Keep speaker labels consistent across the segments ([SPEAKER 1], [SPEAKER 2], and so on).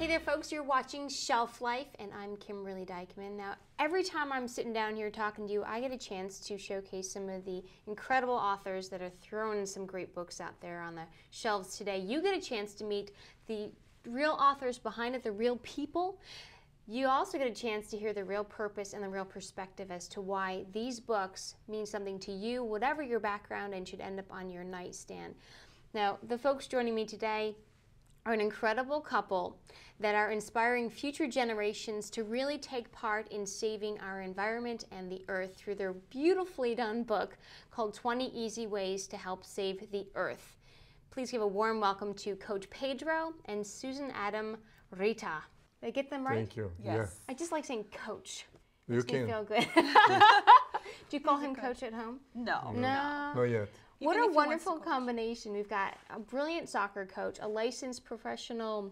[SPEAKER 1] Hey there folks, you're watching Shelf Life and I'm Kimberly Dykman. Now every time I'm sitting down here talking to you, I get a chance to showcase some of the incredible authors that are throwing some great books out there on the shelves today. You get a chance to meet the real authors behind it, the real people. You also get a chance to hear the real purpose and the real perspective as to why these books mean something to you, whatever your background, and should end up on your nightstand. Now, the folks joining me today are an incredible couple that are inspiring future generations to really take part in saving our environment and the earth through their beautifully done book called 20 Easy Ways to Help Save the Earth. Please give a warm welcome to Coach Pedro and Susan Adam Rita. Did I get them right?
[SPEAKER 2] Thank you.
[SPEAKER 3] Yes.
[SPEAKER 2] Yeah.
[SPEAKER 1] I just like saying coach.
[SPEAKER 2] You
[SPEAKER 1] Makes me
[SPEAKER 2] can.
[SPEAKER 1] feel good. Do you call him coach at home?
[SPEAKER 3] No.
[SPEAKER 1] No.
[SPEAKER 2] Not yet.
[SPEAKER 1] What
[SPEAKER 3] Even
[SPEAKER 1] a
[SPEAKER 3] if he wants to
[SPEAKER 1] wonderful
[SPEAKER 3] coach.
[SPEAKER 1] combination. We've got a brilliant soccer coach, a licensed professional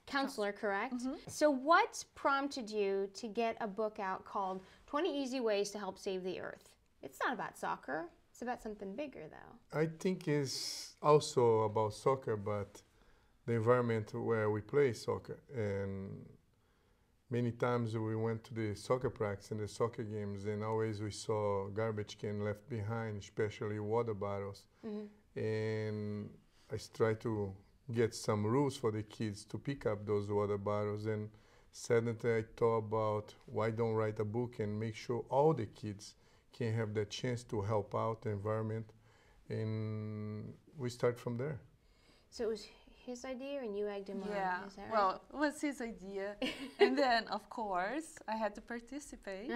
[SPEAKER 1] counselor, correct?
[SPEAKER 3] Mm-hmm.
[SPEAKER 1] So what prompted you to get a book out called 20 Easy Ways to Help Save the Earth? It's not about soccer. It's about something bigger, though.
[SPEAKER 2] I think it's also about soccer, but the environment where we play soccer. And many times we went to the soccer practice and the soccer games, and always we saw garbage can left behind, especially water bottles. And I tried to get some rules for the kids to pick up those water bottles. And suddenly I thought about why don't write a book and make sure all the kids can have the chance to help out the environment. And we start from there.
[SPEAKER 1] So it was his idea and you egged him
[SPEAKER 3] Yeah.
[SPEAKER 1] on. Is that right?
[SPEAKER 3] Well, it was his idea. And then, of course, I had to participate.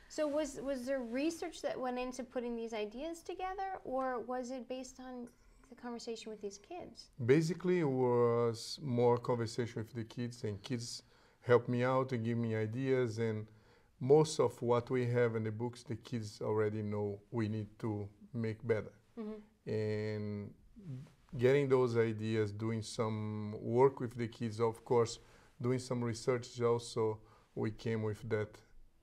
[SPEAKER 1] So was there research that went into putting these ideas together, or was it based on the conversation with these kids?
[SPEAKER 2] Basically, it was more conversation with the kids, and kids help me out and give me ideas. And most of what we have in the books, the kids already know we need to make better. And getting those ideas, doing some work with the kids, of course, doing some research also, we came with that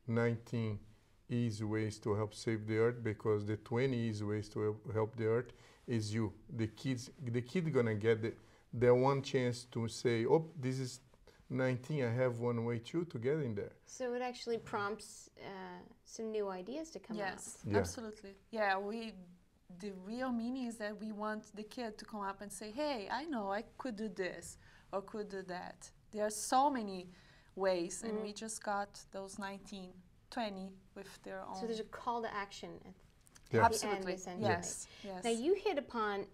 [SPEAKER 2] 19 easy ways to help save the earth, because the 20 easy ways to help the earth is you. The kid gonna get their one chance to say, oh, this is 19, I have one way too to get in there.
[SPEAKER 1] So it actually prompts some new ideas to come
[SPEAKER 3] Yes,
[SPEAKER 2] Yeah.
[SPEAKER 3] absolutely. Yeah, the real meaning is that we want the kid to come up and say, hey, I know I could do this or could do that. There are so many ways, and we just got those 19, 20 with their own.
[SPEAKER 1] So there's a call to action at
[SPEAKER 2] Yeah.
[SPEAKER 1] the
[SPEAKER 3] Absolutely.
[SPEAKER 1] end, essentially.
[SPEAKER 3] Yes, yes.
[SPEAKER 1] Now you hit upon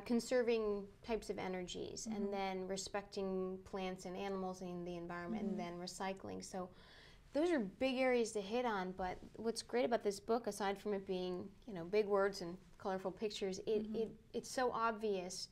[SPEAKER 1] conserving types of energies and then respecting plants and animals in the environment and then recycling. So those are big areas to hit on, but what's great about this book, aside from it being, you know, big words and colorful pictures, it's so obvious,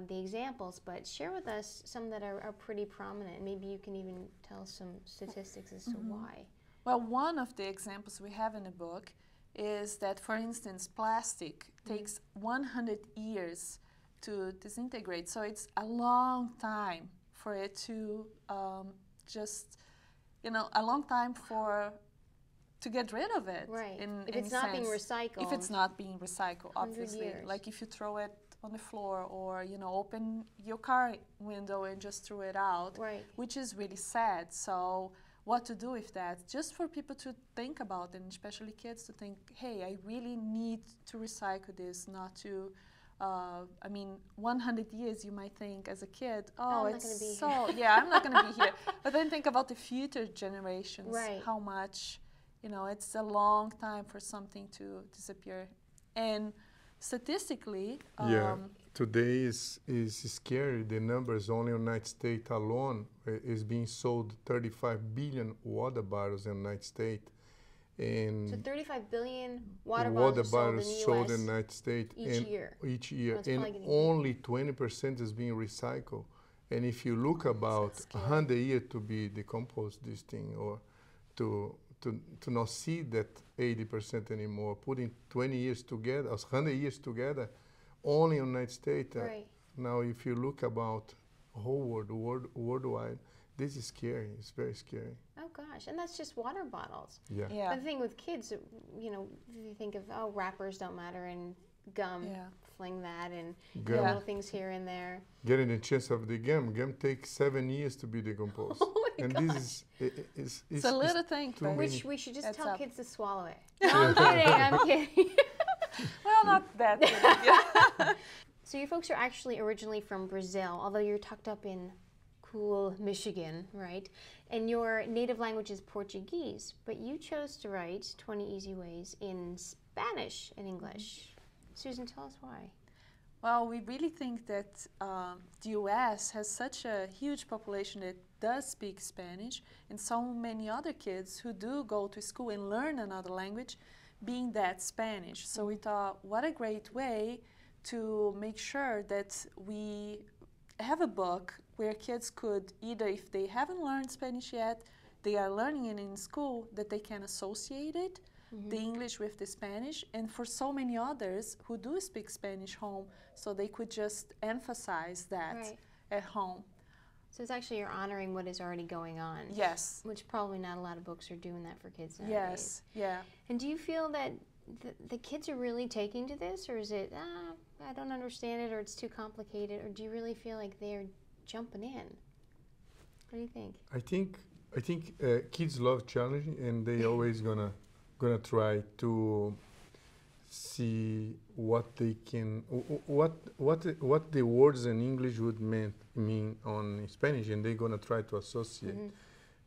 [SPEAKER 1] the examples, but share with us some that are pretty prominent. Maybe you can even tell some statistics as to why.
[SPEAKER 3] Well, one of the examples we have in the book is that, for instance, plastic takes 100 years to disintegrate. So it's a long time for it to a long time to get rid of it.
[SPEAKER 1] Right. If
[SPEAKER 3] in
[SPEAKER 1] it's not being
[SPEAKER 3] sense.
[SPEAKER 1] recycled.
[SPEAKER 3] If it's not being recycled,
[SPEAKER 1] 100
[SPEAKER 3] obviously.
[SPEAKER 1] years.
[SPEAKER 3] Like if you throw it on the floor or, open your car window and just throw it out,
[SPEAKER 1] Right.
[SPEAKER 3] which is really sad. So what to do with that? Just for people to think about, and especially kids to think, hey, I really need to recycle this, not to, 100 years you might think as a kid,
[SPEAKER 1] I'm not
[SPEAKER 3] it's
[SPEAKER 1] gonna be
[SPEAKER 3] so, yeah, I'm not going to be here. But then think about the future generations,
[SPEAKER 1] Right.
[SPEAKER 3] how much, it's a long time for something to disappear. And statistically,
[SPEAKER 2] Today is scary. The numbers only in the United States alone is being sold 35 billion water bottles in the United States. And
[SPEAKER 1] So 35 billion water bottles are sold in the
[SPEAKER 2] United States
[SPEAKER 1] each year.
[SPEAKER 2] Each year,
[SPEAKER 1] Well, it's probably
[SPEAKER 2] and
[SPEAKER 1] getting
[SPEAKER 2] only 20% is being recycled. And if you look about
[SPEAKER 1] scary.
[SPEAKER 2] 100 years to be decomposed, this thing, or to not see that 80% anymore, putting 20 years together, or 100 years together, only in the United States.
[SPEAKER 1] Right.
[SPEAKER 2] Now, if you look about whole worldwide, this is scary. It's very scary.
[SPEAKER 1] Oh gosh, and that's just water bottles.
[SPEAKER 2] Yeah.
[SPEAKER 3] yeah.
[SPEAKER 1] But the thing with kids, if you think of, wrappers don't matter and gum,
[SPEAKER 3] Yeah.
[SPEAKER 1] fling that, and
[SPEAKER 2] Gum.
[SPEAKER 1] little things here and there.
[SPEAKER 2] Getting the chance of the gum. Gum takes 7 years to be decomposed.
[SPEAKER 1] Oh my
[SPEAKER 2] And
[SPEAKER 1] God.
[SPEAKER 2] this is
[SPEAKER 3] It's a little thing,
[SPEAKER 2] too
[SPEAKER 3] but
[SPEAKER 2] many.
[SPEAKER 1] Which we should just
[SPEAKER 3] Adds
[SPEAKER 1] tell
[SPEAKER 3] up.
[SPEAKER 1] kids to swallow it. No, I'm kidding. I'm kidding.
[SPEAKER 3] well, not that big.
[SPEAKER 1] So you folks are actually originally from Brazil, although you're tucked up in cool Michigan, right? And your native language is Portuguese, but you chose to write 20 Easy Ways in Spanish and English. Susan, tell us why.
[SPEAKER 3] Well, we really think that the U.S. has such a huge population that does speak Spanish, and so many other kids who do go to school and learn another language, being that Spanish. So we thought, what a great way to make sure that we have a book where kids could either, if they haven't learned Spanish yet, they are learning it in school, that they can associate it, the English with the Spanish, and for so many others who do speak Spanish home, so they could just emphasize that
[SPEAKER 1] Right.
[SPEAKER 3] at home.
[SPEAKER 1] So it's actually you're honoring what is already going on.
[SPEAKER 3] Yes.
[SPEAKER 1] Which probably not a lot of books are doing that for kids nowadays.
[SPEAKER 3] Yes. Yeah.
[SPEAKER 1] And do you feel that the kids are really taking to this, or is it, I don't understand it, or it's too complicated, or do you really feel like they're jumping in? What do you think?
[SPEAKER 2] I think kids love challenging, and they always gonna try to see what they can, what the words in English would mean on Spanish, and they're gonna try to associate.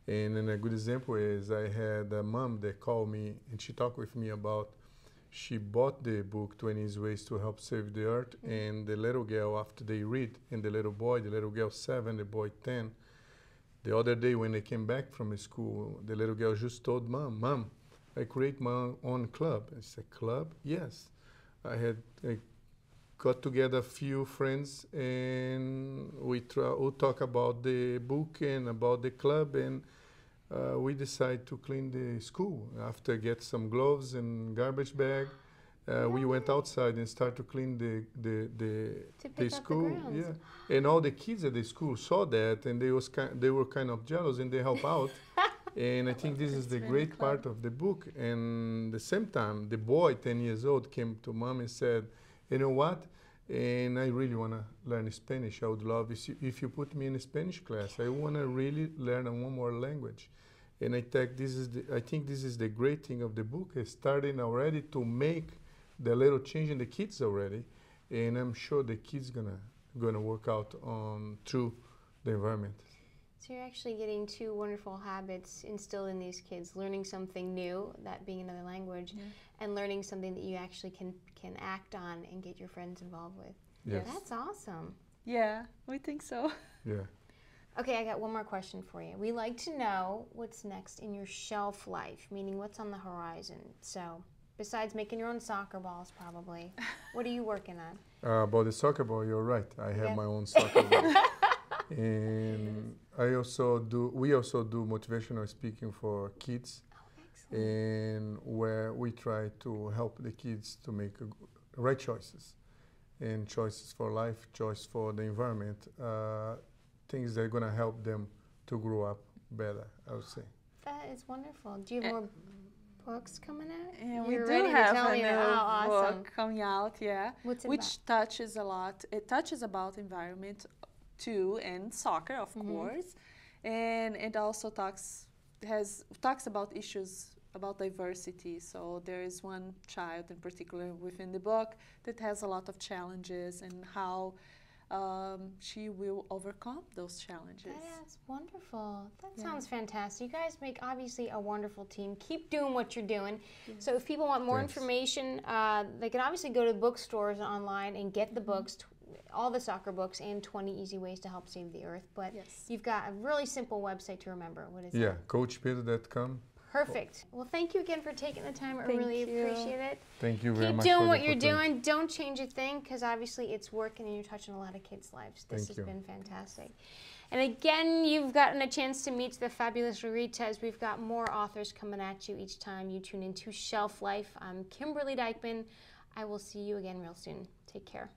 [SPEAKER 2] And a good example is I had a mom that called me and she talked with me about she bought the book 20 Easy Ways to Help Save the Earth, and the little girl, after they read, and the little girl 7, the boy 10, the other day when they came back from school, the little girl just told Mom, I create my own club. I said, club? Yes. I got together a few friends and we talk about the book and about the club, and we decided to clean the school. After get some gloves and garbage bag, we went outside and started to clean
[SPEAKER 1] To
[SPEAKER 2] the
[SPEAKER 1] pick up
[SPEAKER 2] school.
[SPEAKER 1] the grounds.
[SPEAKER 2] Yeah, and all the kids at the school saw that, and they were kind of jealous, and they help out. And I think this is the
[SPEAKER 3] really
[SPEAKER 2] great
[SPEAKER 3] clever.
[SPEAKER 2] part of the book. And the same time, the boy, 10 years old, came to Mom and said, you know what? And I really want to learn Spanish. I would love if you put me in a Spanish class. I want to really learn one more language. And I think this is the great thing of the book, is starting already to make the little change in the kids already. And I'm sure the kids gonna work out on through the environment.
[SPEAKER 1] So you're actually getting two wonderful habits instilled in these kids, learning something new, that being another language, and learning something that you actually can act on and get your friends involved with.
[SPEAKER 2] Yes.
[SPEAKER 1] That's awesome.
[SPEAKER 3] Yeah, we think so.
[SPEAKER 2] Yeah.
[SPEAKER 1] Okay, I got one more question for you. We like to know what's next in your shelf life, meaning what's on the horizon. So, besides making your own soccer balls, probably, what are you working on?
[SPEAKER 2] About the soccer ball, you're right. I have
[SPEAKER 1] Yeah.
[SPEAKER 2] my own soccer ball. And we also do motivational speaking for kids,
[SPEAKER 1] Excellent.
[SPEAKER 2] and where we try to help the kids to make right choices, and choices for life, choice for the environment, things that are going to help them to grow up better, I would say.
[SPEAKER 1] That is wonderful. Do you have more books coming out?
[SPEAKER 3] And we
[SPEAKER 1] You're
[SPEAKER 3] do
[SPEAKER 1] ready to
[SPEAKER 3] have
[SPEAKER 1] tell
[SPEAKER 3] a
[SPEAKER 1] me
[SPEAKER 3] new
[SPEAKER 1] that. Oh, awesome.
[SPEAKER 3] book coming out, yeah,
[SPEAKER 1] What's it
[SPEAKER 3] which touches a lot. It touches about environment too, and soccer, of course, and it also talks about issues about diversity. So there is one child in particular within the book that has a lot of challenges, and how she will overcome those challenges.
[SPEAKER 1] That's wonderful. That sounds fantastic. You guys make obviously a wonderful team. Keep doing what you're doing. So if people want more
[SPEAKER 2] Thanks.
[SPEAKER 1] information, they can obviously go to bookstores online and get the books, all the soccer books, and 20 Easy Ways to Help Save the Earth. But
[SPEAKER 3] Yes.
[SPEAKER 1] you've got a really simple website to remember. What is
[SPEAKER 2] Yeah,
[SPEAKER 1] it?
[SPEAKER 2] coachpeter.com.
[SPEAKER 1] Perfect. Well, thank you again for taking the time. I
[SPEAKER 3] Thank
[SPEAKER 1] really
[SPEAKER 3] you.
[SPEAKER 1] appreciate it.
[SPEAKER 2] Thank you very
[SPEAKER 1] Keep
[SPEAKER 2] much
[SPEAKER 1] doing
[SPEAKER 2] for
[SPEAKER 1] what
[SPEAKER 2] the
[SPEAKER 1] you're
[SPEAKER 2] opportunity.
[SPEAKER 1] doing. Don't change a thing, because obviously it's working and you're touching a lot of kids' lives. This
[SPEAKER 2] Thank
[SPEAKER 1] has
[SPEAKER 2] you.
[SPEAKER 1] been fantastic. And again, you've gotten a chance to meet the fabulous Raritas. We've got more authors coming at you each time you tune into Shelf Life. I'm Kimberly Dykman. I will see you again real soon. Take care.